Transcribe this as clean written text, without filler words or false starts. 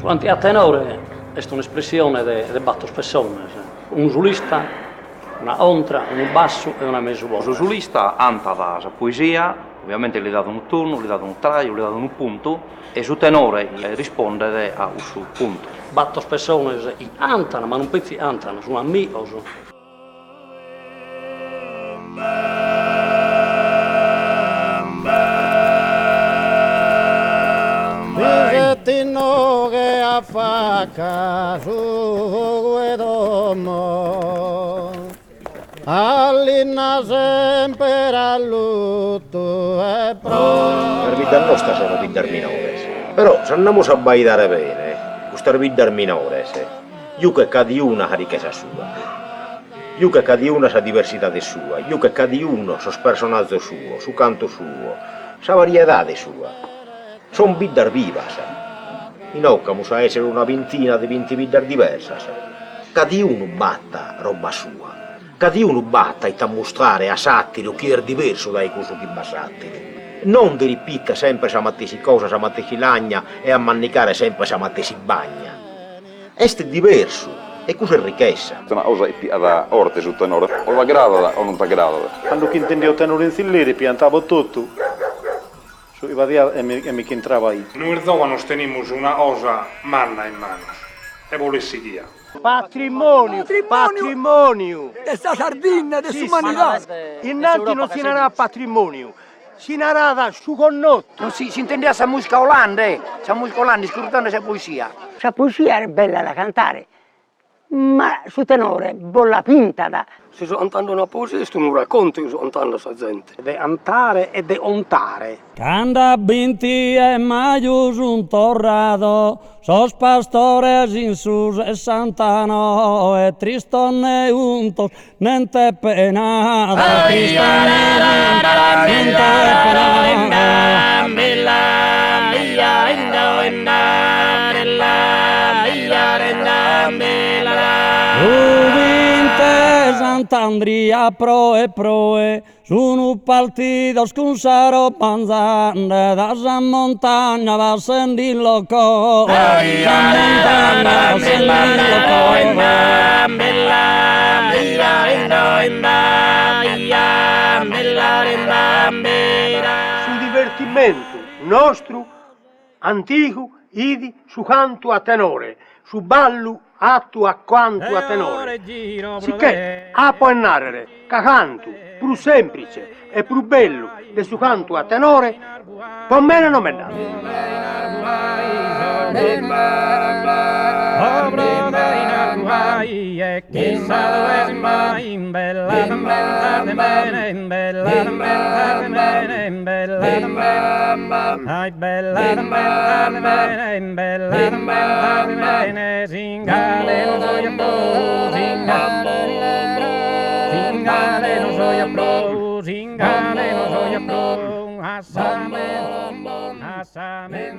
Davanti a tenore è un'espressione di battos personas. Un solista, una ontra, un basso e una mesovoce. Il solista anta la poesia, ovviamente gli dà un tono, gli dà un taglio, gli dà un punto, e il tenore risponde a questo punto. Battos personas antano, ma non pensi antano, sono amigos. Tino che a facca su domo, all'inna sempre a lutto e pro. Per vita nostra sono vidar minores, però se andiamo a baidare bene, questo vidar minores, io che cada ha ricchezza sua, io che cada sa diversità sua, io che cada sa personaggio suo, su canto suo, sa varietà sua. Sono vidar vivas. In occamo sa essere una ventina di 20 vidar diversas. Cada uno batta roba sua. Cada uno batta e ta mostrare a satiro chi è diverso dai coso che va satiro. Non di ripita sempre sa mattesi cosa, sa mattesi lagna e a mannicare sempre sa mattesi bagna. Este diverso. E cosa è ricchezza? Una cosa alla orte su tenore, o la grada o non la grada. Quando che intendevo tenore in silleri piantavo tutto. E mi entrava ahí. Noi giovani tenemos una cosa manna in mano, e volessi dia. Patrimonio! Questa sardina, dell'umanità! Innanzi non si narra patrimonio, si narra su connotto. Non si intendeva la musica olanda, la musica olanda, scordando la poesia. La poesia era bella da cantare, ma su tenore, bolla pinta da. Se sto cantando una poesia, sto un racconto, io sto cantando a sta gente. De antare e de ontare. Canda binti e maius un torrado, sos pastores in sus e santano, e tristonne untos, nente penada. Sant'Andria proe, sono partidos con saro panzande, da San Montagna va a sentirlo corre, San Montagna va a sentirlo Su divertimento nostro, antico, idi, su canto a tenore, su ballo atto a quanto a tenore, sicché a può narrare, che canto, più semplice e più bello del suo canto a tenore, per me non è Asame.